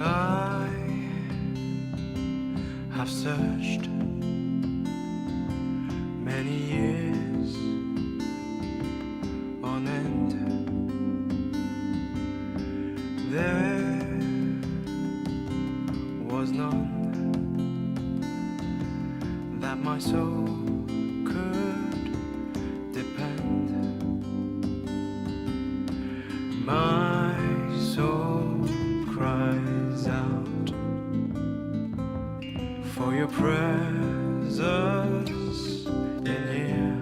I have searched many years on end. There was none that my soul could depend. My soul cries out for your presence in here.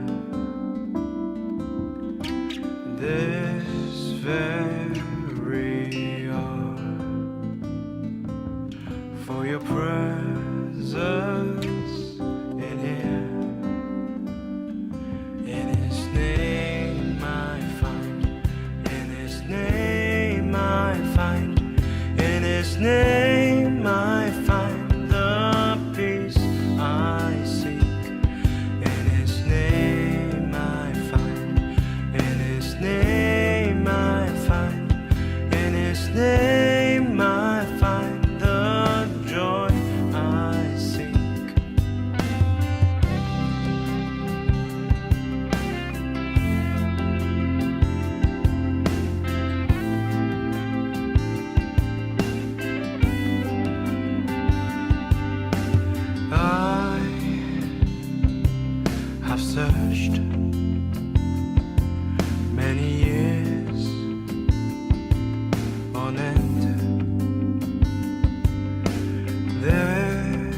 This very hour, for your presence in here. In His name I find, in His name I find, in His name I find the peace I seek. In His name I find, in His name I find, in His name I find the joy I seek. I have searched many years on end. There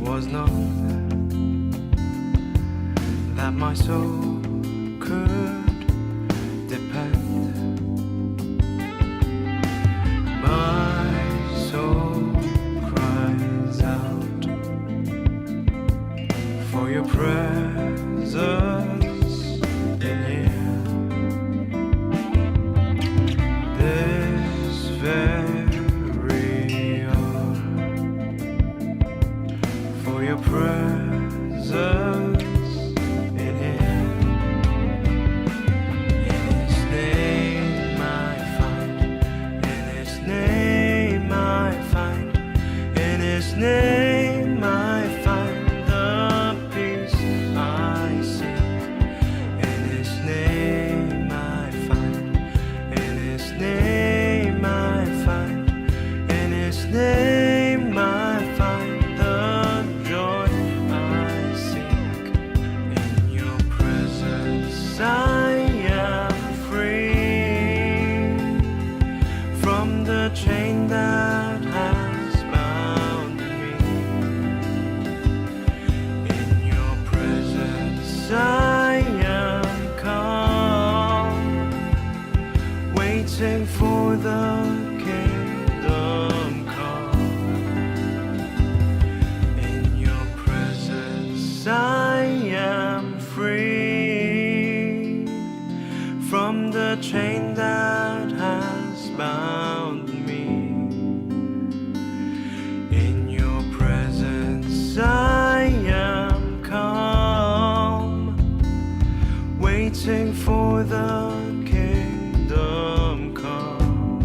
was none that my soul could depend. My soul cries out for your presence in here. This very hour, for your presence in here. In His name I find, in His name I find, in His name I find the peace I seek. In His name I find, in His name I find, in His name I find the joy I seek. In your presence I am free from the chain that has bound me. In your presence I am calm, waiting for the kingdom come. In your presence I am free from the chain that has bound me. In your presence I am calm, waiting for the kingdom come.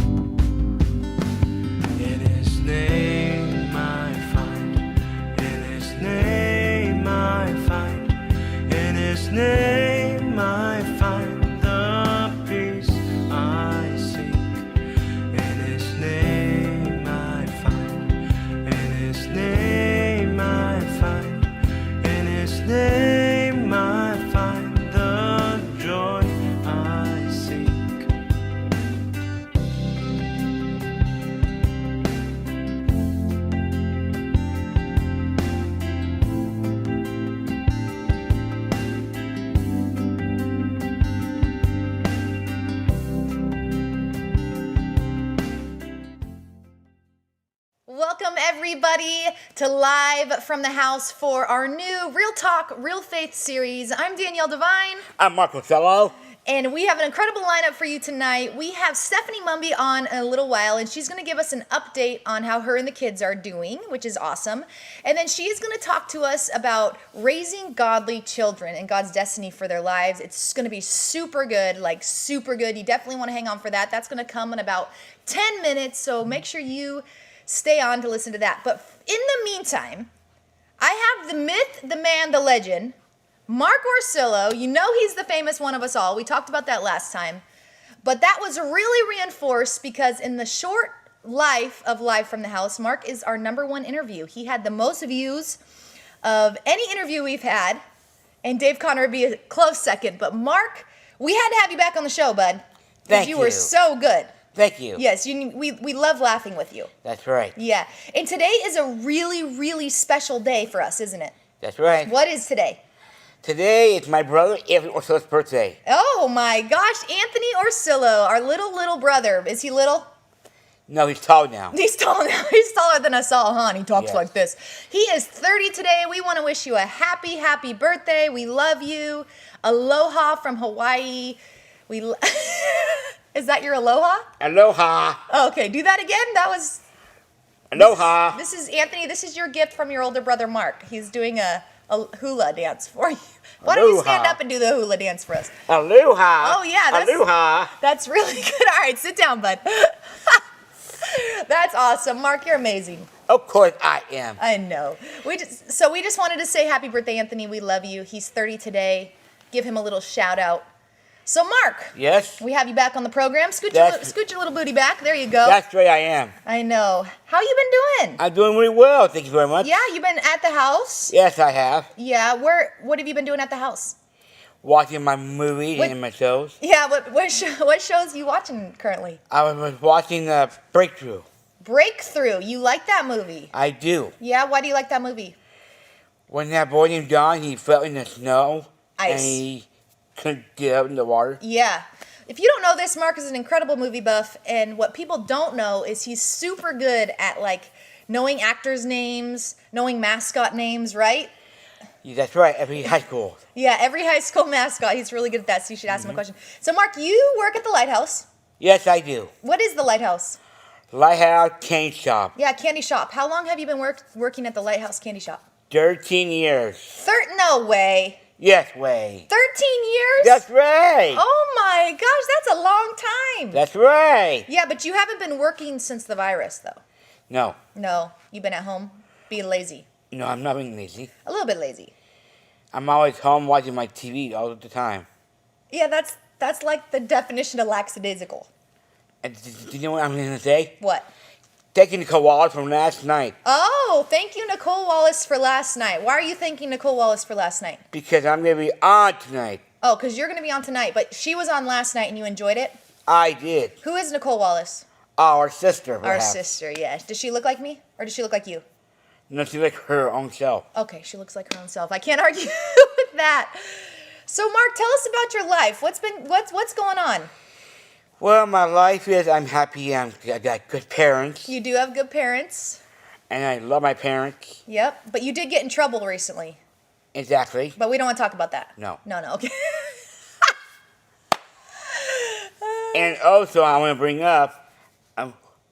In His name I find, in His name I find, in His name I find the peace I seek. In His name I find, in His name I find, in His name I find the joy I seek. Welcome, everybody, to Live from the House for our new Real Talk, Real Faith series. I'm Danielle Devine. I'm Mark Othello. And we have an incredible lineup for you tonight. We have Stephanie Mumby on in a little while, and she's going to give us an update on how her and the kids are doing, which is awesome. And then she's going to talk to us about raising godly children and God's destiny for their lives. It's going to be super good, like super good. You definitely want to hang on for that. That's going to come in about 10 minutes, so make sure you stay on to listen to that. But in the meantime, I have the myth, the man, the legend, Mark Orsillo. You know he's the famous one of us all. We talked about that last time. But that was really reinforced because in the short life of Live from the House, Mark is our #1 interview. He had the most views of any interview we've had, and Dave Connor would be a close second. But Mark, we had to have you back on the show, bud. Thank you. you. were so good. Thank you. Yes, we love laughing with you. That's right. Yeah. And today is a really special day for us, isn't it? That's right. What is today? Today is my brother Anthony Orsillo's birthday. Oh my gosh, Anthony Orsillo, our little brother. Is he little? No, he's tall now. He's tall now. He's taller than us all, huh? And he talks Yes. like this. He is 30 today. We want to wish you a happy birthday. We love you. Aloha from Hawaii. Is that your aloha? Aloha. Oh, okay, do that again. That was... Aloha. This is Anthony. This is your gift from your older brother, Mark. He's doing a hula dance for you. Why don't you stand Aloha. up and do the hula dance for us? Aloha. Oh, yeah, that's- Aloha. That's really good. All right, sit down, bud. That's awesome. Mark, you're amazing. Of course I am. I know. We just wanted to say happy birthday, Anthony. We love you. He's 30 today. Give him a little shout out. So, Mark, Yes? we have you back on the program. Scoot That's- your little booty back. There you go. That's right, I am. I know. How you been doing? I'm doing really well, thank you very much. Yeah, you been at the house? Yes, I have. Yeah. What have you been doing at the house? Watching my movies What- and my shows. Yeah. What shows are you watching currently? I was watching Breakthrough. Breakthrough. You like that movie? I do. Yeah. Why do you like that movie? When that boy named John, he fell in the snow. Ice. And he couldn't get out in the water. Yeah. If you don't know this, Mark is an incredible movie buff, and what people don't know is he's super good at like knowing actors' names, knowing mascot names, right? Yeah, that's right, every high school. Yeah, every high school mascot, he's really good at that, so you should ask him a question. So, Mark, you work at the Lighthouse. Yes, I do. What is the Lighthouse? Lighthouse Candy Shop. Yeah, candy shop. How long have you been working at the Lighthouse Candy Shop? 13 years. No way. Yes, way. 13 years? That's right. Oh my gosh, that's a long time. That's right. Yeah, but you haven't been working since the virus, though. No. No, you've been at home being lazy. No, I'm not being lazy. A little bit lazy. I'm always home watching my TV all the time. Yeah, that's like the definition of lackadaisical. And do you know what I'm going to say? What? Taking the koala from last night. Oh, thank you, Nicole Wallace, for last night. Why are you thanking Nicole Wallace for last night? Because I'm going to be on tonight. Oh, because you're going to be on tonight, but she was on last night and you enjoyed it? I did. Who is Nicole Wallace? Our sister, Our perhaps. sister, yeah. Does she look like me or does she look like you? No, she like her own self. Okay, she looks like her own self. I can't argue with that. So, Mark, tell us about your life. What's going on? Well, my life is I'm happy. I got good parents. You do have good parents. And I love my parents. Yep, but you did get in trouble recently. Exactly. But we don't want to talk about that. No. No, okay. And also, I want to bring up,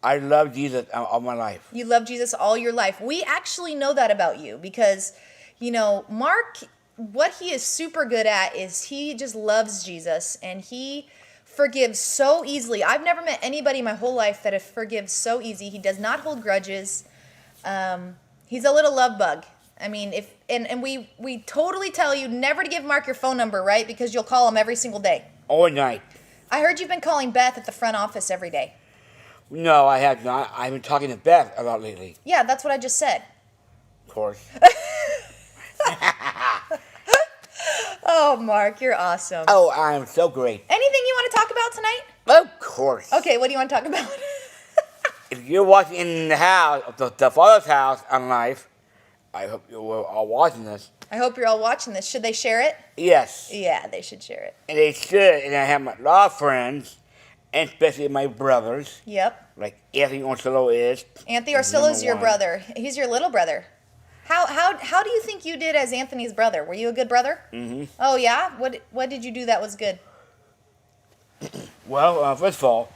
I love Jesus all my life. You love Jesus all your life. We actually know that about you because, Mark, what he is super good at is he just loves Jesus and he forgives so easily. I've never met anybody my whole life that forgives so easy. He does not hold grudges. He's a little love bug. I mean, we totally tell you never to give Mark your phone number, right? Because you'll call him every single day. All night. I heard you've been calling Beth at the front office every day. No, I have not. I've been talking to Beth a lot lately. Yeah, that's what I just said. Of course. Oh, Mark, you're awesome. Oh, I am so great. Anything you want to talk about tonight? Of course. Okay, what do you want to talk about? If you're watching in the house, the Father's house on live, I hope you're all watching this. I hope you're all watching this. Should they share it? Yes. Yeah, they should share it. And they should. And I have a lot of friends, and especially my brothers, Yep. like Anthony Orsillo is. Anthony Orsillo's your #1. brother. He's your little brother. How do you think you did as Anthony's brother? Were you a good brother? Mm-hmm. Oh yeah. What did you do that was good? Well, first of all,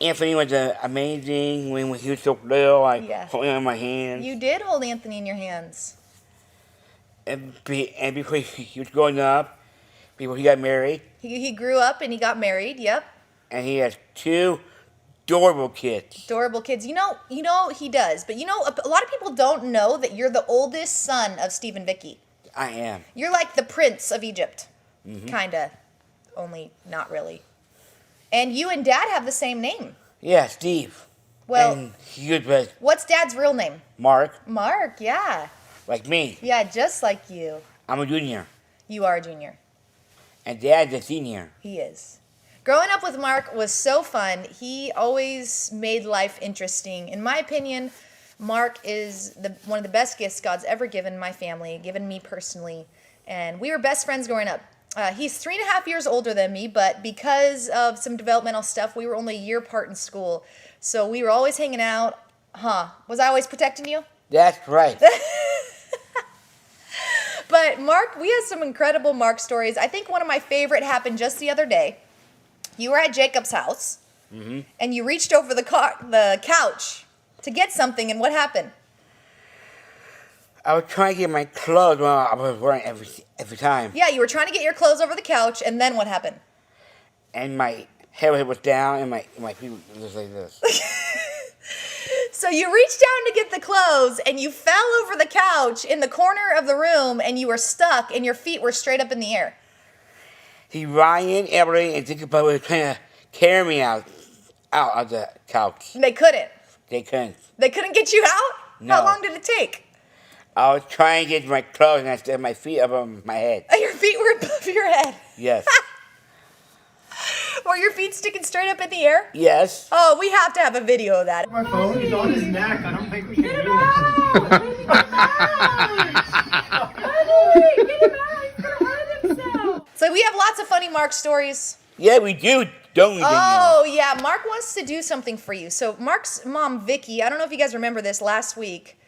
Anthony was amazing when he was so little. I Yeah. holding him in my hand. You did hold Anthony in your hands. And before he was growing up, before he got married, He grew up and he got married. Yep. and he has two adorable kids. Adorable kids. You know he does. But a lot of people don't know that you're the oldest son of Steve and Vicky. I am. You're like the prince of Egypt. Mm-hmm. Kinda. Only not really. And you and Dad have the same name. Yeah, Steve. Well, and he was what's Dad's real name? Mark, Mark, yeah. like me. Yeah, just like you. I'm a junior, You are a junior. and Dad's a senior. He is. Growing up with Mark was so fun. He always made life interesting. In my opinion, Mark is one of the best gifts God's ever given my family, given me personally. And we were best friends growing up. He's 3.5 years older than me, but because of some developmental stuff, we were only a year apart in school. So we were always hanging out. Was I always protecting you? That's right. But Mark, we have some incredible Mark stories. I think one of my favorite happened just the other day. You were at Jacob's house, and you reached over the couch to get something, and what happened? I was trying to get my clothes while I was wearing every time, Yeah, you were trying to get your clothes over the couch, and then what happened? and my head was down, and my feet were just like this. So you reached down to get the clothes, and you fell over the couch in the corner of the room, and you were stuck, and your feet were straight up in the air. He Ryan, Emily, and Jacob were trying to carry me out of the couch. They couldn't. They couldn't. They couldn't get you out? No. How long did it take? I was trying to get my clothes, and I still had my feet up on my head. Your feet were above your head. Yes. Were your feet sticking straight up in the air? Yes. Oh, we have to have a video of that. My phone is on his neck. I don't think we can do it. So we have lots of funny Mark stories. Yeah, we do, don't we, Danielle? Oh, yeah. Mark wants to do something for you. So Mark's mom, Vicky, I don't know if you guys remember this last week.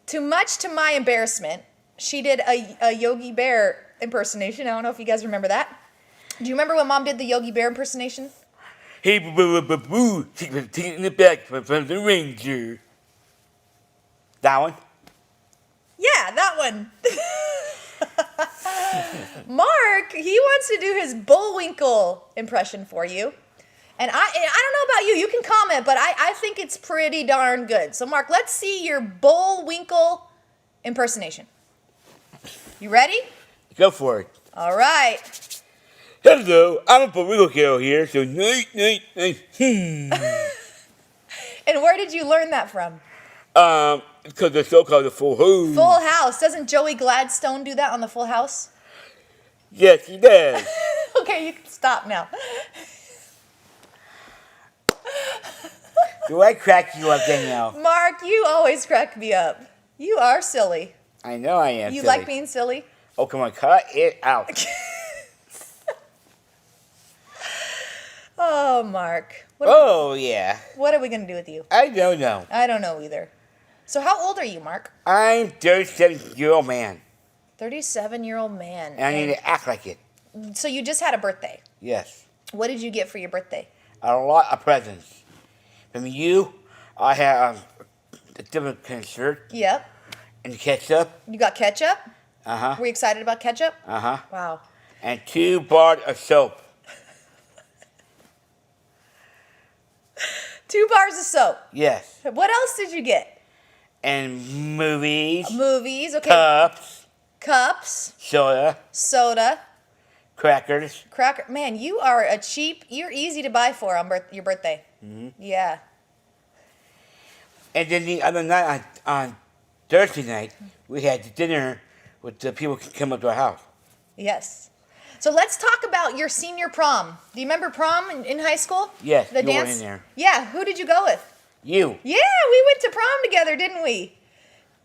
Too much to my embarrassment, she did a Yogi Bear impersonation. I don't know if you guys remember that. Do you remember when Mom did the Yogi Bear impersonation? Hey, boo, taking it back from the ranger. That one? Yeah, that one. Mark, he wants to do his Bullwinkle impression for you. And I don't know about you. You can comment, but I think it's pretty darn good. So, Mark, let's see your Bullwinkle impersonation. You ready? Go for it. All right. Hello, I'm a Bullwinkle Girl here, so night. And where did you learn that from? Because the show called The Full House. Full House. Doesn't Joey Gladstone do that on the Full House? Yes, he does. Okay, you can stop now. Do I crack you up, Danielle? Mark, you always crack me up. You are silly. I know I am. You silly. like being silly? Oh, come on, cut it out. Oh, Mark. Oh, yeah. What are we going to do with you? I don't know. I don't know either. So how old are you, Mark? I'm 37-year-old man, 37-year-old man. and I need to act like it. So you just had a birthday. Yes. What did you get for your birthday? A lot of presents. From you, I have a different kind of shirt Yep. and ketchup. You got ketchup? Uh-huh. Were you excited about ketchup? Uh-huh. Wow. And 2 bars of soap. 2 bars of soap. Yes. What else did you get? And movies, Movies, okay. cups, Cups, soda, soda, crackers. cracker. Man, you're easy to buy for on your birthday. Mm-hmm. Yeah. And then the other night, on Thursday night, we had dinner with the people who come up to our house. Yes. So let's talk about your senior prom. Do you remember prom in high school? Yes, The you were dance? in there. Yeah. Who did you go with? You. Yeah, we went to prom together, didn't we?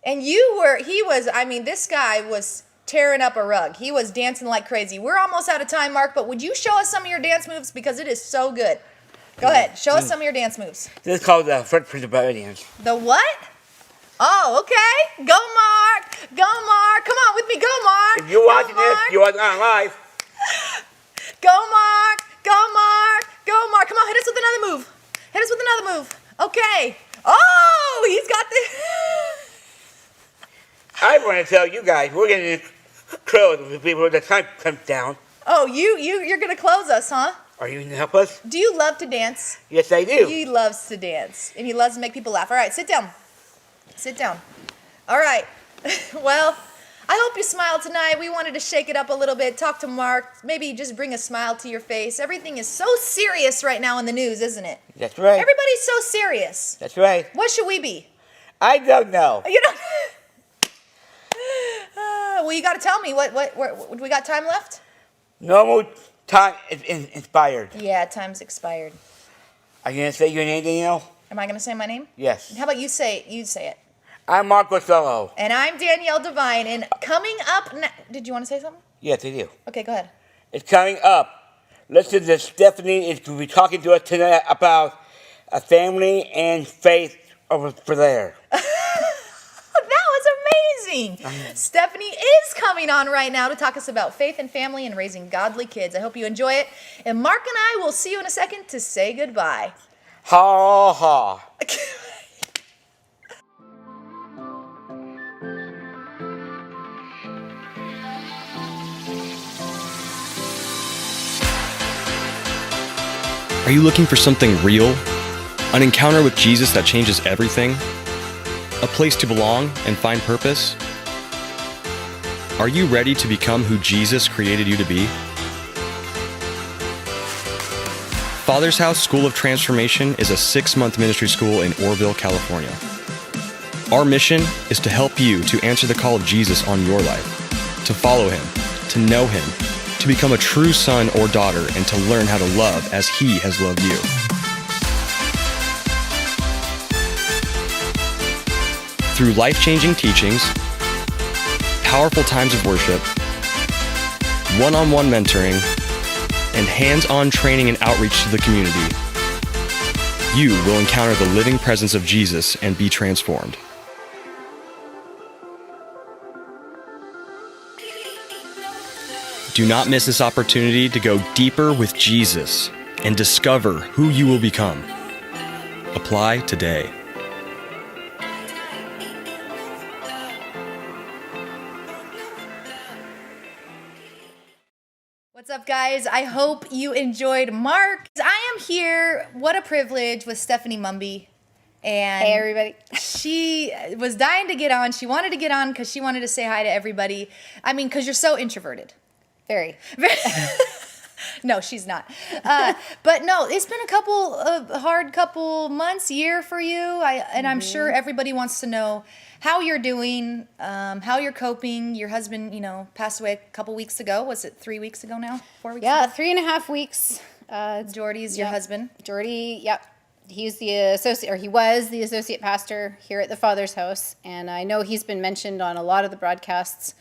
And this guy was tearing up a rug. He was dancing like crazy. We're almost out of time, Mark, but would you show us some of your dance moves? Because it is so good. Go ahead. Show us some of your dance moves. This is called the French Prince of Dance. The what? Oh, okay. Go, Mark. Go, Mark. Come on with me. Go, Mark. If you're Go, watching this, Mark. you're watching on live. Go, Mark. Go, Mark. Go, Mark. Come on, hit us with another move. Hit us with another move. Okay. Oh, he's got the... I want to tell you guys, we're getting close before the time comes down. Oh, you're going to close us, huh? Are you going to help us? Do you love to dance? Yes, I do. He loves to dance, and he loves to make people laugh. All right, sit down. Sit down. All right. Well, I hope you smiled tonight. We wanted to shake it up a little bit, talk to Mark, maybe just bring a smile to your face. Everything is so serious right now in the news, isn't it? That's right. Everybody's so serious. That's right. What should we be? I don't know. You know. Well, you got to tell me. What we got time left? Normal time is inspired. Yeah, time's expired. Are you going to say your name, Danielle? Am I going to say my name? Yes. How about you say it? I'm Marco Solo. And I'm Danielle Devine. And coming up, did you want to say something? Yes, I do. Okay, go ahead. It's coming up. Listen to Stephanie is going to be talking to us tonight about a family and faith over there. That was amazing. Stephanie is coming on right now to talk us about faith and family and raising godly kids. I hope you enjoy it. And Mark and I will see you in a second to say goodbye. Ha ha. Are you looking for something real? An encounter with Jesus that changes everything? A place to belong and find purpose? Are you ready to become who Jesus created you to be? Father's House School of Transformation is a 6-month ministry school in Orville, California. Our mission is to help you to answer the call of Jesus on your life, to follow him, to know him, to become a true son or daughter, and to learn how to love as he has loved you. Through life-changing teachings, powerful times of worship, one-on-one mentoring, and hands-on training and outreach to the community, you will encounter the living presence of Jesus and be transformed. Do not miss this opportunity to go deeper with Jesus and discover who you will become. Apply today. What's up, guys? I hope you enjoyed Mark. I am here, what a privilege, with Stephanie Mumby. And Hey, everybody. she was dying to get on. She wanted to get on because she wanted to say hi to everybody. I mean, because you're so introverted. Very. No, she's not. But no, it's been a hard couple months, year for you. I'm sure everybody wants to know how you're doing, how you're coping. Your husband, passed away a couple weeks ago. Was it 3 weeks ago now? 4 weeks Yeah, ago? 3.5 weeks. Jordy's your Yep. husband. Jordy, yep. He's the he was the associate pastor here at the Father's House. And I know he's been mentioned on a lot of the broadcasts.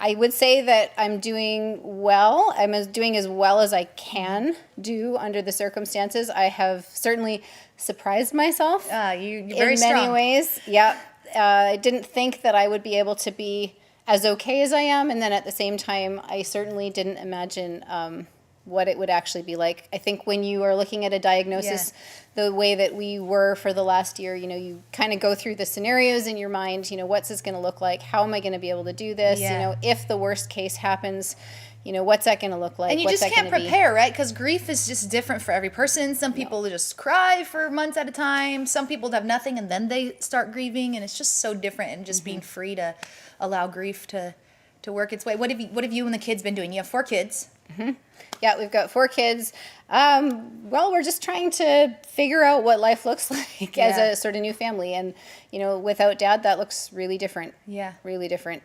I would say that I'm doing well. I'm doing as well as I can do under the circumstances. I have certainly surprised myself You're very in strong. many ways. Yeah, I didn't think that I would be able to be as okay as I am, and then at the same time, I certainly didn't imagine what it would actually be like. I think when you are looking at a diagnosis, the way that we were for the last year, you kind of go through the scenarios in your mind. What's this going to look like? How am I going to be able to do this? Yeah. If the worst case happens, what's that going to look like? And you What's just that can't gonna be? prepare, right? Because grief is just different for every person. Some people just cry for months at a time. Some people have nothing and then they start grieving, and it's just so different. And just being free to allow grief to work its way. What have you and the kids been doing? You have 4 kids. Yeah, we've got 4 kids. We're just trying to figure out what life looks like as Yeah. a sort of new family. And, without Dad, that looks really different. Yeah. Really different.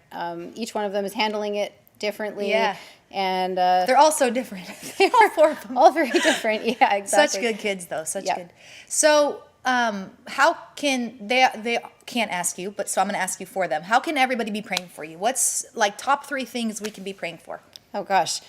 Each one of them is handling it differently. Yeah. And They're all so different. All 4 of them. all very different. Yeah, exactly. Such good kids, though. Such Yeah. good. So, how can they can't ask you, but so I'm going to ask you for them. How can everybody be praying for you? What's like top 3 things we can be praying for? Oh, gosh.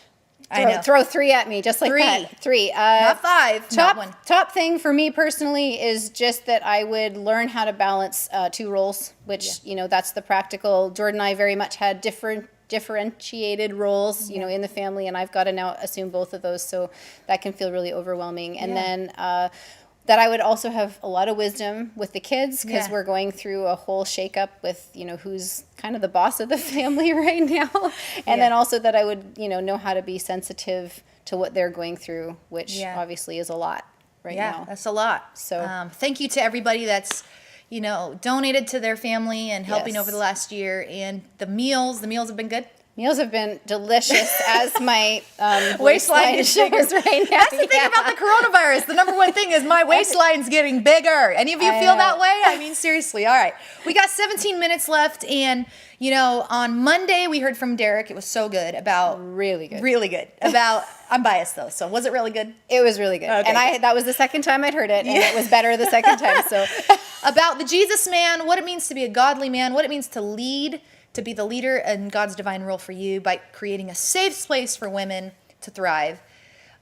I know. Throw 3 at me, just like 3. that. 3. Not 5. Not 1. Top thing for me personally is just that I would learn how to balance 2 roles, which, that's the practical. Jordan and I very much had different differentiated roles, you know, in the family, and I've got to now assume both of those, so that can feel really overwhelming. And then that I would also have a lot of wisdom with the kids, because we're going through a whole shakeup with, you know, who's kind of the boss of the family right now. And then also that I would, you know how to be sensitive to what they're going through, which obviously is a lot right now. Yeah, that's a lot. So thank you to everybody that's, you know, donated to their family and helping over the last year. And the meals have been good. Meals have been delicious, as my Waistline is shows bigger. right now. That's the thing about the coronavirus. The number one thing is my waistline's getting bigger. Any of you feel that way? I mean, seriously. All right. We got 17 minutes left. And, you know, on Monday we heard from Derek. It was so good about... Really good. Really good. About... I'm biased, though. So was it really good? It was really good. Okay. And that was the second time I'd heard it, and it was better the second time. So about the Jesus man, what it means to be a godly man, what it means to lead, to be the leader in God's divine role for you by creating a safe place for women to thrive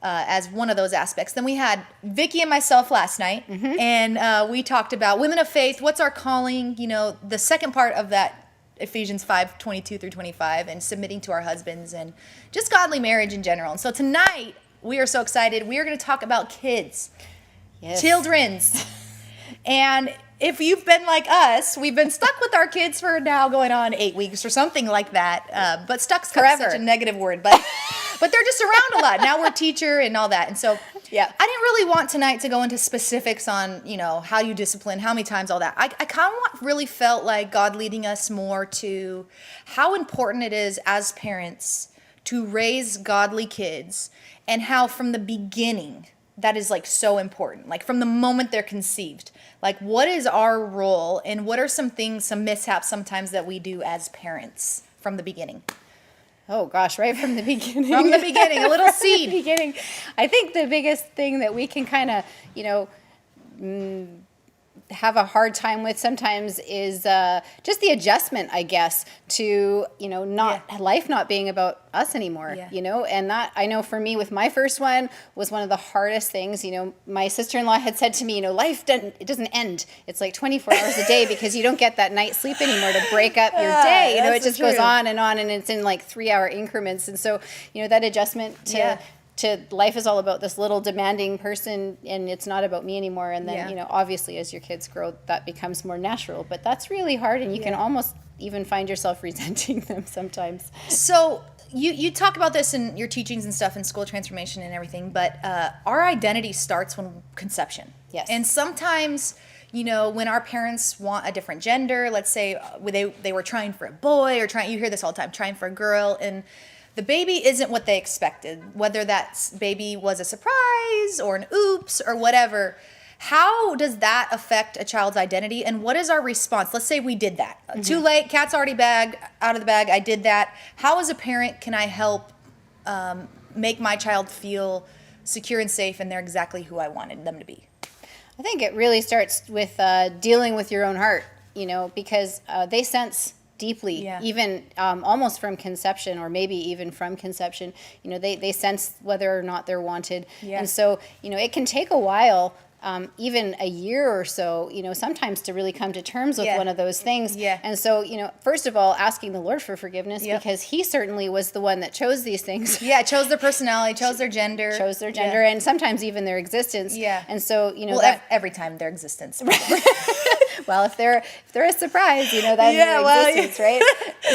as one of those aspects. Then we had Vicky and myself last night, and we talked about women of faith, what's our calling, you know, the second part of that Ephesians 5:22 through 25, and submitting to our husbands and just godly marriage in general. And so tonight, we are so excited. We are going to talk about kids, children's. And if you've been like us, we've been stuck with our kids for now going on 8 weeks or something like that. But stuck's kind of such a negative word, but they're just around a lot. Now we're teacher and all that. And so I didn't really want tonight to go into specifics on, you know, how you discipline, how many times, all that. I kind of really felt like God leading us more to how important it is as parents to raise godly kids, and how from the beginning that is like so important. Like from the moment they're conceived, like what is our role and what are some things, some mishaps sometimes that we do as parents from the beginning? Oh gosh, right from the beginning. From the beginning, a little seed. Beginning. I think the biggest thing that we can kind of, you know, have a hard time with sometimes is just the adjustment, I guess, to, you know, life not being about us anymore, you know, and that, I know for me with my first one was one of the hardest things. You know, my sister-in-law had said to me, you know, life doesn't end. It's like 24 hours a day, because you don't get that night sleep anymore to break up your day. You know, it just goes on, and it's in like 3-hour increments. And so, you know, that adjustment to life is all about this little demanding person, and it's not about me anymore. And then, you know, obviously as your kids grow, that becomes more natural, but that's really hard, and you can almost even find yourself resenting them sometimes. So you talk about this in your teachings and stuff in School Transformation and everything, but our identity starts when conception. Yes. And sometimes, you know, when our parents want a different gender, let's say they were trying for a boy, or you hear this all the time, trying for a girl, and the baby isn't what they expected, whether that baby was a surprise or an oops or whatever. How does that affect a child's identity, and what is our response? Let's say we did that. Too late, cat's already out of the bag, I did that. How as a parent can I help make my child feel secure and safe, and they're exactly who I wanted them to be? I think it really starts with dealing with your own heart, you know, because they sense deeply, even almost from conception, or maybe even from conception, you know, they sense whether or not they're wanted. And so, you know, it can take a while, even a year or so, you know, sometimes to really come to terms with one of those things. And so, you know, first of all, asking the Lord for forgiveness, because he certainly was the one that chose these things. Chose their personality, chose their gender. And sometimes even their existence. And so, you know, every time their existence. Well, if they're a surprise, you know, that's their existence, right?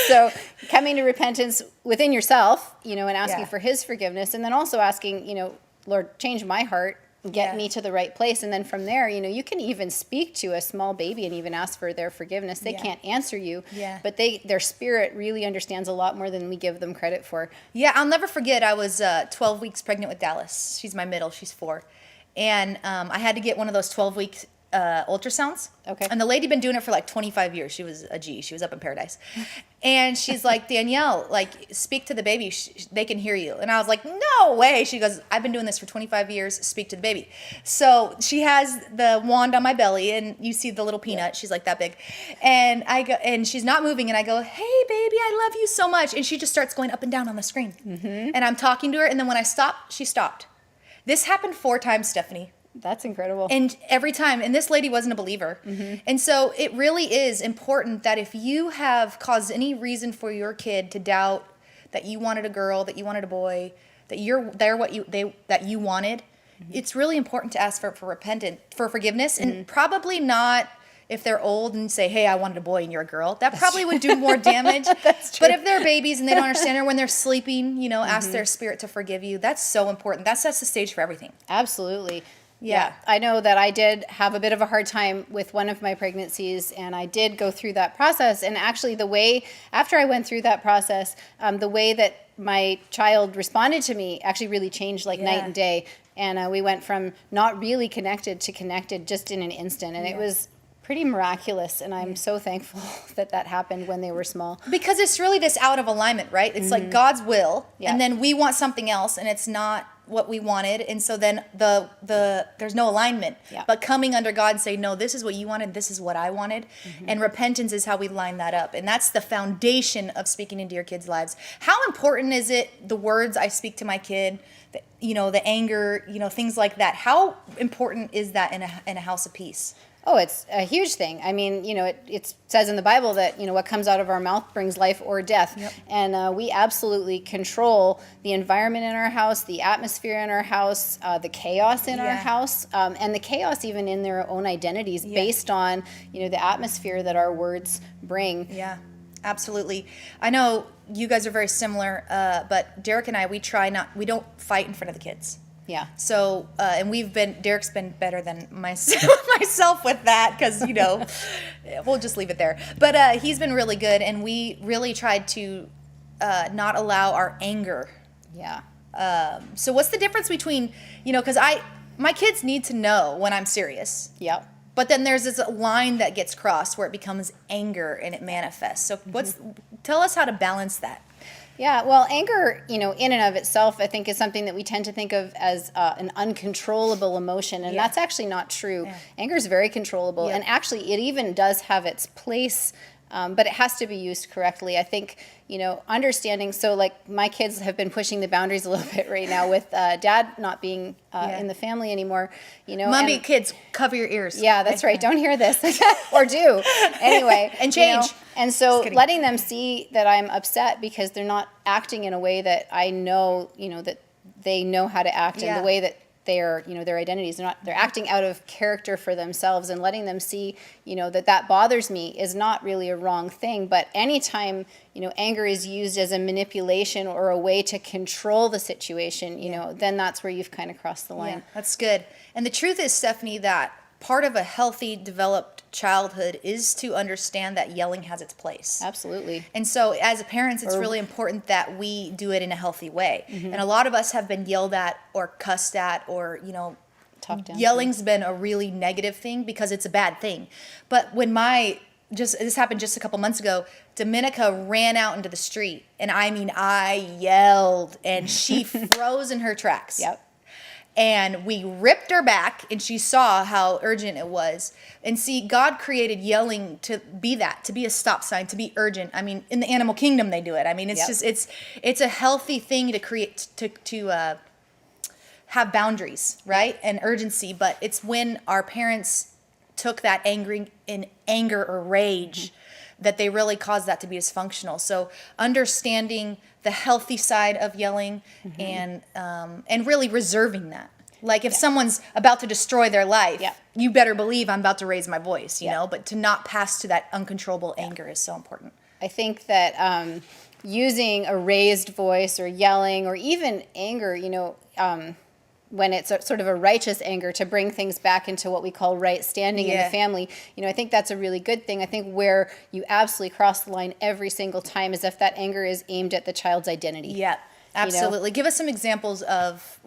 So coming to repentance within yourself, you know, and asking for his forgiveness, and then also asking, you know, Lord, change my heart, get me to the right place. And then from there, you know, you can even speak to a small baby and even ask for their forgiveness. They can't answer you, but their spirit really understands a lot more than we give them credit for. Yeah, I'll never forget, I was 12 weeks pregnant with Dallas. She's my middle, she's 4. And I had to get one of those 12-week ultrasounds. Okay. And the lady been doing it for like 25 years. She was a G. She was up in paradise. And she's like, Danielle, like, speak to the baby. They can hear you. And I was like, no way. She goes, I've been doing this for 25 years. Speak to the baby. So she has the wand on my belly, and you see the little peanut. She's like that big. And I go, and she's not moving. And I go, hey, baby, I love you so much. And she just starts going up and down on the screen. And I'm talking to her. And then when I stopped, she stopped. This happened 4 times, Stephanie. That's incredible. And every time, and this lady wasn't a believer. And so it really is important that if you have caused any reason for your kid to doubt that you wanted a girl, that you wanted a boy, that that you wanted, it's really important to ask for forgiveness, and probably not if they're old and say, hey, I wanted a boy and you're a girl. That probably would do more damage. That's true. But if they're babies and they don't understand, or when they're sleeping, ask their spirit to forgive you. That's so important. That sets the stage for everything. Absolutely. Yeah. I know that I did have a bit of a hard time with one of my pregnancies, and I did go through that process. And actually, after I went through that process, the way that my child responded to me actually really changed night and day. And we went from not really connected to connected just in an instant. And it was pretty miraculous, and I'm so thankful that happened when they were small. Because it's really this out of alignment, right? It's like God's will, Yeah. and then we want something else, and it's not what we wanted, and so then there's no alignment. Yeah. But coming under God and say, no, this is what you wanted, this is what I wanted, and repentance is how we line that up, and that's the foundation of speaking into your kids' lives. How important is it, the words I speak to my kid, the anger, things like that? How important is that in a house of peace? Oh, it's a huge thing. I mean, it says in the Bible that, what comes out of our mouth brings life or death. Yep. And we absolutely control the environment in our house, the atmosphere in our house, the chaos in our house, and the chaos even in their own identities based on, the atmosphere that our words bring. Yeah, absolutely. I know you guys are very similar, but Derek and I, we don't fight in front of the kids. Yeah. So, and Derek's been better than myself with that, because, we'll just leave it there. But he's been really good, and we really tried to not allow our anger. Yeah. So what's the difference between, because my kids need to know when I'm serious. Yep. But then there's this line that gets crossed where it becomes anger and it manifests. So tell us how to balance that. Yeah, well, anger, in and of itself, I think is something that we tend to think of as an uncontrollable emotion, and that's actually not true. Yeah. Anger is very controllable, and actually it even does have its place, but it has to be used correctly. I think, understanding, so my kids have been pushing the boundaries a little bit right now with Dad not being in the family anymore, Mommy, and, kids, cover your ears. yeah, that's right. Don't hear this or do. Anyway. And change. And so letting them see that I'm upset because they're not acting in a way that I know, that they know how to act in the way that they're, their identities. They're acting out of character for themselves, and letting them see, that bothers me is not really a wrong thing. But anytime, anger is used as a manipulation or a way to control the situation, then that's where you've kind of crossed the line. Yeah, that's good. And the truth is, Stephanie, that part of a healthy, developed childhood is to understand that yelling has its place. Absolutely. And so as parents, it's really important that we do it in a healthy way. And a lot of us have been yelled at or cussed at, or, Talked down. yelling's been a really negative thing because it's a bad thing. But when this happened just a couple months ago, Dominica ran out into the street, and I yelled, and she froze in her tracks. Yep. And we ripped her back, and she saw how urgent it was. And see, God created yelling to be a stop sign, to be urgent. In the animal kingdom, they do it. It's it's a healthy thing to create, to have boundaries, right? And urgency. But it's when our parents took that anger or rage that they really caused that to be dysfunctional. So understanding the healthy side of yelling, and really reserving that. Like if someone's about to destroy their life, you better believe I'm about to raise my voice, you know, but to not pass to that uncontrollable anger is so important. I think that using a raised voice or yelling or even anger, when it's sort of a righteous anger, to bring things back into what we call right standing in the family, I think that's a really good thing. I think where you absolutely cross the line every single time is if that anger is aimed at the child's identity. Yeah, absolutely. Give us some examples of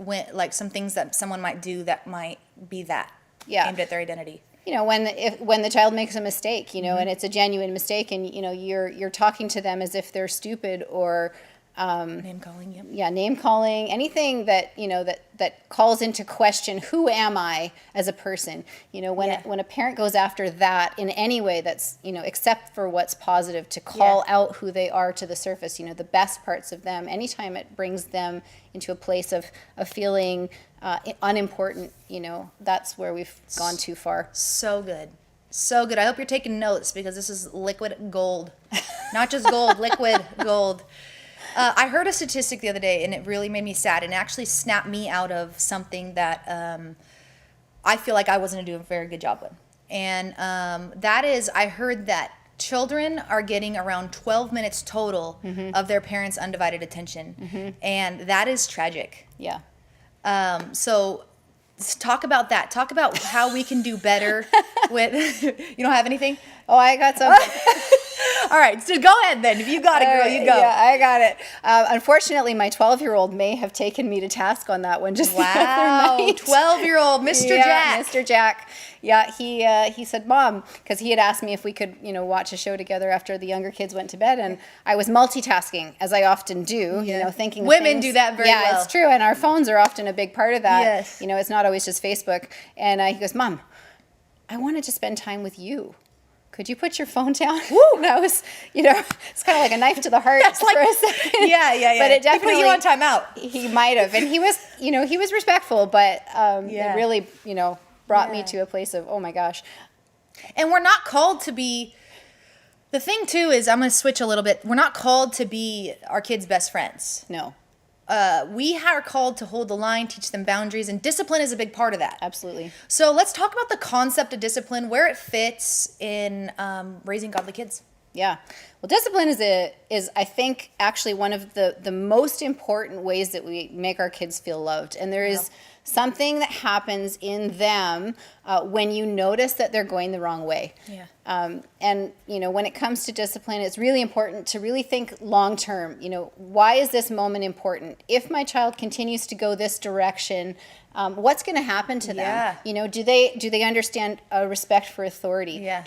some things that someone might do that might be aimed at their identity. When the child makes a mistake, and it's a genuine mistake, and you're talking to them as if they're stupid or Name calling, yep. Yeah, name calling, anything that, you know, that calls into question, who am I as a person? You know, when a parent goes after that in any way that's, you know, except for what's positive, to call out who they are to the surface, you know, the best parts of them, anytime it brings them into a place of feeling unimportant, you know, that's where we've gone too far. So good. So good. I hope you're taking notes, because this is liquid gold. Not just gold, liquid gold. I heard a statistic the other day, and it really made me sad, and it actually snapped me out of something that I feel like I wasn't doing a very good job with. And that is, I heard that children are getting around 12 minutes total of their parents' undivided attention. And that is tragic. Yeah. So talk about that. Talk about how we can do better with, you don't have anything? Oh, I got something. All right, so go ahead then. If you got it, girl, you go. Yeah, I got it. Unfortunately, my 12-year-old may have taken me to task on that one just the other night. 12-year-old Mr. Jack. Mr. Jack. Yeah, he said, Mom, because he had asked me if we could, you know, watch a show together after the younger kids went to bed, and I was multitasking, as I often do, you know, thinking Women things. do that very well. Yeah, it's true, and our phones are often a big part of that. Yes. You know, it's not always just Facebook. And he goes, Mom, I wanted to spend time with you. Could you put your phone down? Woo! That was, you know, it's kind of like a knife to the heart for a second. Yeah. But it definitely He put you on timeout. He might have, and he was, you know, he was respectful, but it really, you know, brought me to a place of, oh my gosh. And we're not called to be, the thing too is, I'm going to switch a little bit. We're not called to be our kids' best friends. No, We are called to hold the line, teach them boundaries, and discipline is a big part of that. absolutely. So let's talk about the concept of discipline, where it fits in raising godly kids. Yeah. Well, discipline is I think actually one of the most important ways that we make our kids feel loved. And there is something that happens in them when you notice that they're going the wrong way. Yeah. And, you know, when it comes to discipline, it's really important to really think long term. You know, why is this moment important? If my child continues to go this direction, what's going to happen to them? Yeah. You know, do they understand respect for authority? Yeah.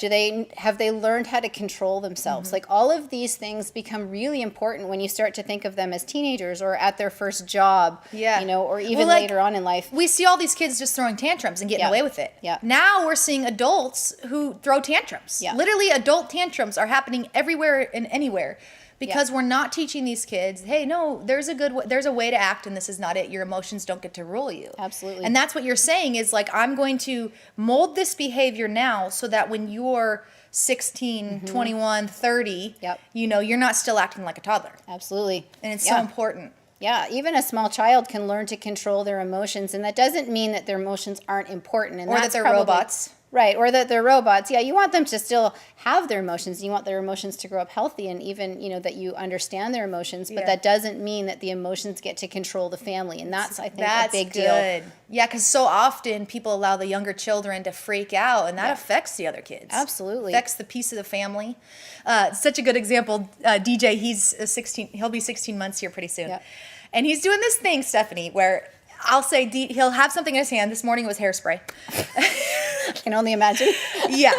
Have they learned how to control themselves? Like, all of these things become really important when you start to think of them as teenagers or at their first job. Yeah. You know, or even Well, like, later on in life. We see all these kids just throwing tantrums and getting Yeah. away with it. Yeah. Now we're seeing adults who throw tantrums. Yeah. Literally, adult tantrums are happening everywhere and anywhere, because we're not teaching these kids, hey, no, there's a way to act, and this is not it. Your emotions don't get to rule you. Absolutely. And that's what you're saying is, like, I'm going to mold this behavior now so that when you're 16, 21, 30, Yep. you know, you're not still acting like a toddler. Absolutely. And it's so important. Yeah, even a small child can learn to control their emotions, and that doesn't mean that their emotions aren't important. And Or that that's they're probably- robots. Right, or that they're robots. Yeah, you want them to still have their emotions. You want their emotions to grow up healthy, and even, you know, that you understand their emotions. But that doesn't mean that the emotions get to control the family, and that's, I think, a big deal. Yeah, because so often people allow the younger children to freak out, and that affects the other kids. Absolutely. Affects the peace of the family. Such a good example. DJ, he's 16. He'll be 16 months here pretty soon. Yep. And he's doing this thing, Stephanie, where I'll say he'll have something in his hand. This morning it was hairspray. I can only imagine. Yeah.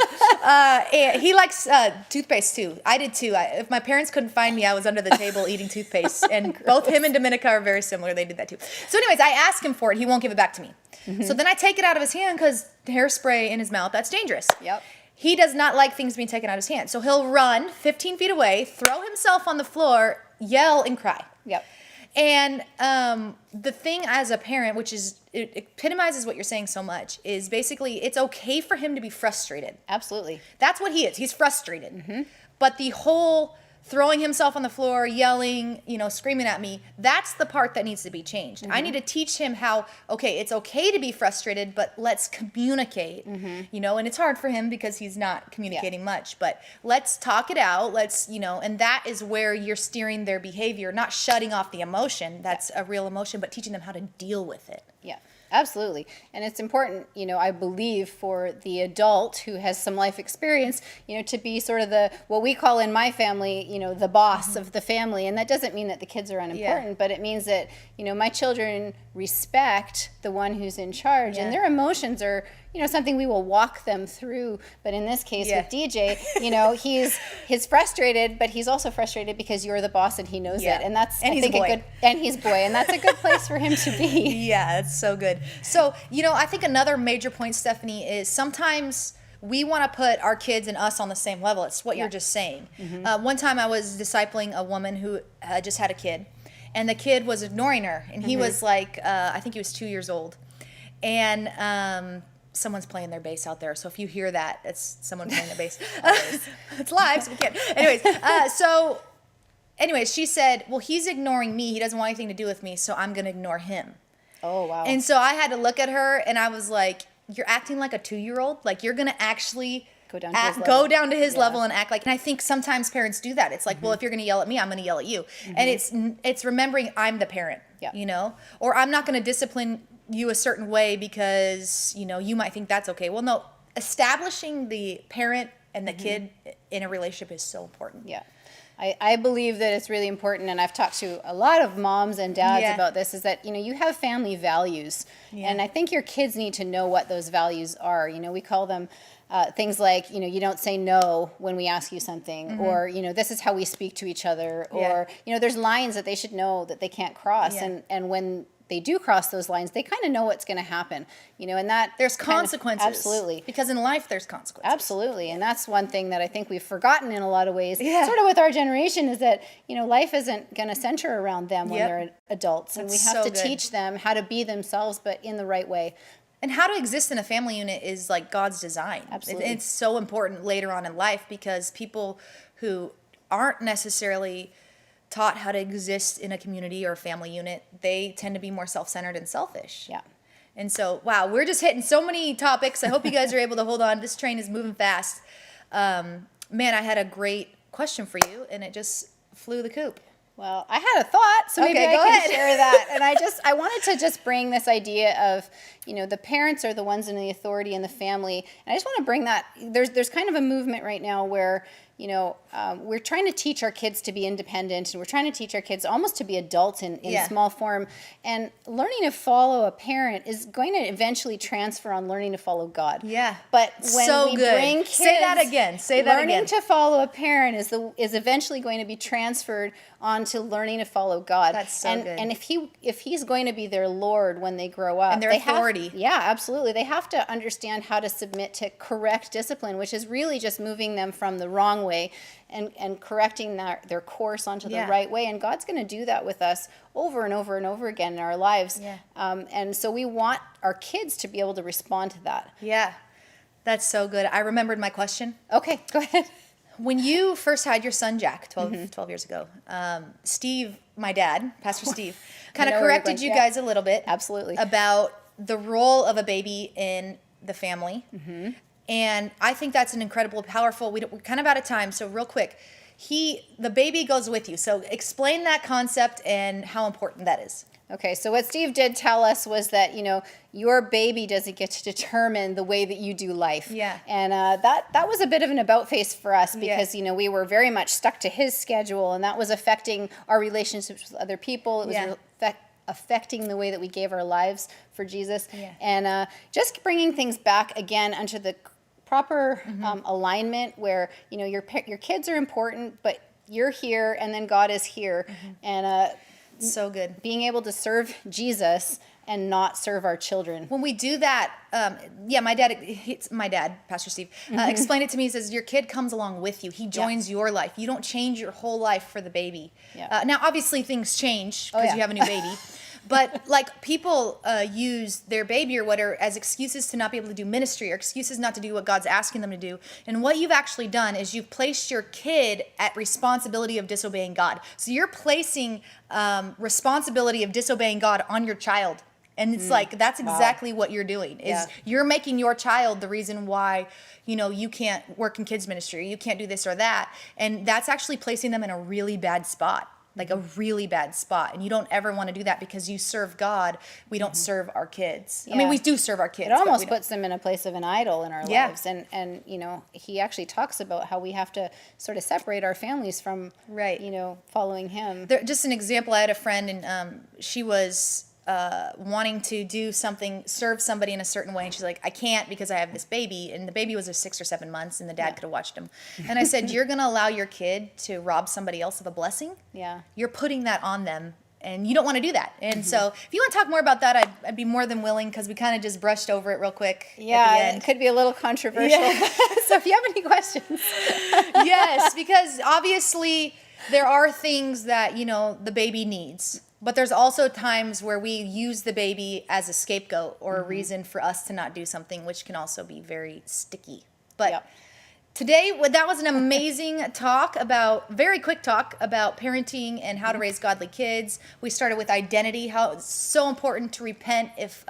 And he likes toothpaste too. I did too. If my parents couldn't find me, I was under the table eating toothpaste. And both him and Dominica are very similar. They did that too. So anyways, I ask him for it. He won't give it back to me. So then I take it out of his hand because hairspray in his mouth, that's dangerous. Yep. He does not like things being taken out of his hand. So he'll run 15 feet away, throw himself on the floor, yell, and cry. Yep. And the thing as a parent, which is, it epitomizes what you're saying so much, is basically it's okay for him to be frustrated. Absolutely. That's what he is. He's frustrated. But the whole throwing himself on the floor, yelling, you know, screaming at me, that's the part that needs to be changed. I need to teach him how, okay, it's okay to be frustrated, but let's communicate, you know, and it's hard for him because he's not communicating much, but let's talk it out. Let's, you know, and that is where you're steering their behavior, not shutting off the emotion. That's a real emotion, but teaching them how to deal with it. Yeah, absolutely. And it's important, you know, I believe, for the adult who has some life experience, you know, to be sort of what we call in my family, you know, the boss of the family. And that doesn't mean that the kids are unimportant, but it means that, you know, my children respect the one who's in charge, and their emotions are, something we will walk them through. But in this case Yeah. with DJ, he's frustrated, but he's also frustrated because you're the boss and he knows Yeah. it. And that's, And I he's a think, boy. and he's boy. And that's a good place for him to be. Yeah, it's so good. So, I think another major point, Stephanie, is sometimes we want to put our kids and us on the same level. It's what you're just saying. One time I was discipling a woman who just had a kid, and the kid was ignoring her, and he was like, I think he was 2 years old. And someone's playing their bass out there. So if you hear that, it's someone playing their bass. It's live, so we can't. Anyways, she said, well, he's ignoring me. He doesn't want anything to do with me, so I'm going to ignore him. Oh, wow. And so I had to look at her, and I was like, you're acting like a 2-year-old? Like, you're going to actually Go down to his level. go down to his Yeah. level and act like, and I think sometimes parents do that. It's like, well, if you're going to yell at me, I'm going to yell at you. And it's remembering I'm the parent, Yeah. or I'm not going to discipline you a certain way because, you might think that's okay. Well, no, establishing the parent and the kid in a relationship is so important. Yeah. I believe that it's really important, and I've talked to a lot of moms and dads Yeah. about this, is that, you have family values, and I think your kids need to know what those values are. We call them things like, you don't say no when we ask you something, or, this is how we speak to each other, or, there's lines that they should know that they can't cross, Yeah. and when they do cross those lines, they kind of know what's going to happen, and that There's kind of- consequences. absolutely. Because in life, there's consequences. Absolutely. And that's one thing that I think we've forgotten in a lot of ways, Yeah. sort of with our generation, is that, life isn't going to center around them when Yep. they're adults. And That's we have so to good. teach them how to be themselves, but in the right way. And how to exist in a family unit is like God's design. Absolutely. It's so important later on in life because people who aren't necessarily taught how to exist in a community or a family unit, they tend to be more self-centered and selfish. Yeah. And so, wow, we're just hitting so many topics. I hope you guys are able to hold on. This train is moving fast. Man, I had a great question for you, and it just flew the coop. Well, I had a thought, so maybe Okay, I go can ahead. share that. And I wanted to just bring this idea of, the parents are the ones in the authority in the family. And I just want to bring that, there's kind of a movement right now where, we're trying to teach our kids to be independent, and we're trying to teach our kids almost to be adults in Yeah. small form. And learning to follow a parent is going to eventually transfer on learning to follow God. Yeah. But when So we good. bring kids, Say that again. Say that learning again. to follow a parent is eventually going to be transferred onto learning to follow God. That's so and, good. And if he's going to be their Lord when they grow up, And their they have- authority. yeah, absolutely. They have to understand how to submit to correct discipline, which is really just moving them from the wrong way and correcting their course onto the Yeah. right way. And God's going to do that with us over and over and over again in our lives. Yeah. And so we want our kids to be able to respond to that. Yeah, that's so good. I remembered my question. Okay, go ahead. When you first had your son, Jack, 12 years ago, Steve, my dad, Pastor Steve, kind know of where you're corrected going. you Yeah. guys a little bit. Absolutely. About the role of a baby in the family. And I think that's an incredible, powerful, we're kind of out of time, so real quick. The baby goes with you. So explain that concept and how important that is. Okay, so what Steve did tell us was that, your baby doesn't get to determine the way that you do life. Yeah. And that was a bit of an about face for us because, we were very much stuck to his schedule, and that was affecting our relationships with other people. It was Yeah. affecting the way that we gave our lives for Jesus. Yeah. And just bringing things back again under the proper alignment where, your kids are important, but you're here and then God is here. And So good. being able to serve Jesus and not serve our children. When we do that, my dad, Pastor Steve, explained it to me. He says, your kid comes along with you. He joins your life. You don't change your whole life for the baby. Yeah. Now, obviously, things change because yeah. you have a new baby. But like people use their baby or whatever as excuses to not be able to do ministry or excuses not to do what God's asking them to do. And what you've actually done is you've placed your kid at responsibility of disobeying God. So you're placing responsibility of disobeying God on your child. And it's like, that's exactly what you're doing is Yeah. you're making your child the reason why, you can't work in kids ministry, you can't do this or that. And that's actually placing them in a really bad spot, like a really bad spot. And you don't ever want to do that because you serve God. We don't serve our kids. I mean, Yeah. we do serve our kids. It but we almost don't. puts them in a place of an idol in our Yeah. lives. And he actually talks about how we have to sort of separate our families from, Right. following him. Just an example, I had a friend and she was wanting to do something, serve somebody in a certain way. And she's like, I can't because I have this baby. And the baby was 6 or 7 months and the dad could have watched him. And I said, you're going to allow your kid to rob somebody else of a blessing? Yeah. You're putting that on them. And you don't want to do that. And so if you want to talk more about that, I'd be more than willing, because we kind of just brushed over it real quick at the Yeah, end. it could be a little controversial. Yeah. So if you have any questions. Yes, because obviously there are things that, the baby needs. But there's also times where we use the baby as a scapegoat or a reason for us to not do something, which can also be very sticky. But Yep. today, that was an amazing very quick talk about parenting and how to raise godly kids. We started with identity, how it's so important to repent if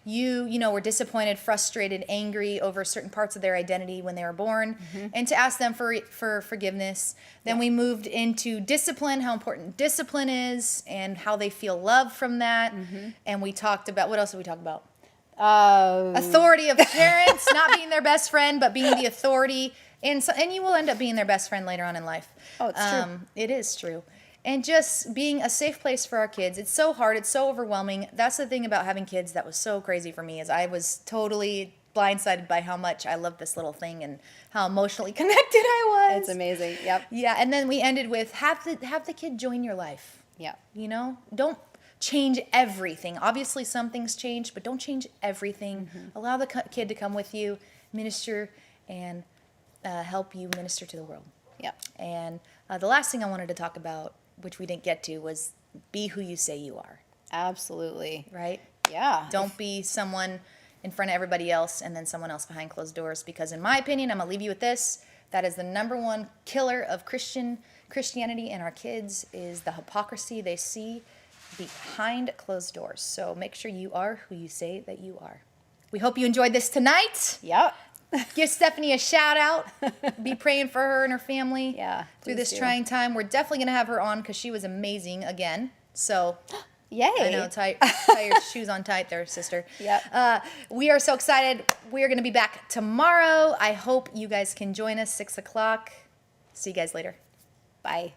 you were disappointed, frustrated, angry over certain parts of their identity when they were born, and to ask them for forgiveness. Then we moved into discipline, how important discipline is, and how they feel love from that. And we talked about, what else did we talk about? Authority of parents, not being their best friend, but being the authority, and you will end up being their best friend later on in life. Oh, it's true. It is true. And just being a safe place for our kids. It's so hard. It's so overwhelming. That's the thing about having kids that was so crazy for me, is I was totally blindsided by how much I loved this little thing and how emotionally connected I was. It's amazing. Yep. Yeah, and then we ended with have the kid join your life. Yep. Don't change everything. Obviously, some things change, but don't change everything. Allow the kid to come with you, minister, and help you minister to the world. Yep. And the last thing I wanted to talk about, which we didn't get to, was be who you say you are, Absolutely. right? Yeah. Don't be someone in front of everybody else and then someone else behind closed doors, because in my opinion, I'm going to leave you with this, that is the number one killer of Christianity and our kids, is the hypocrisy they see behind closed doors. So make sure you are who you say that you are. We hope you enjoyed this tonight. Yep. Give Stephanie a shout out. Be praying for her and her family through please this do. trying time. We're definitely going to have her on because she was amazing again. So Yay. I know, tie your shoes on tight there, sister. Yep. We are so excited. We are going to be back tomorrow. I hope you guys can join us 6 o'clock. See you guys later. Bye.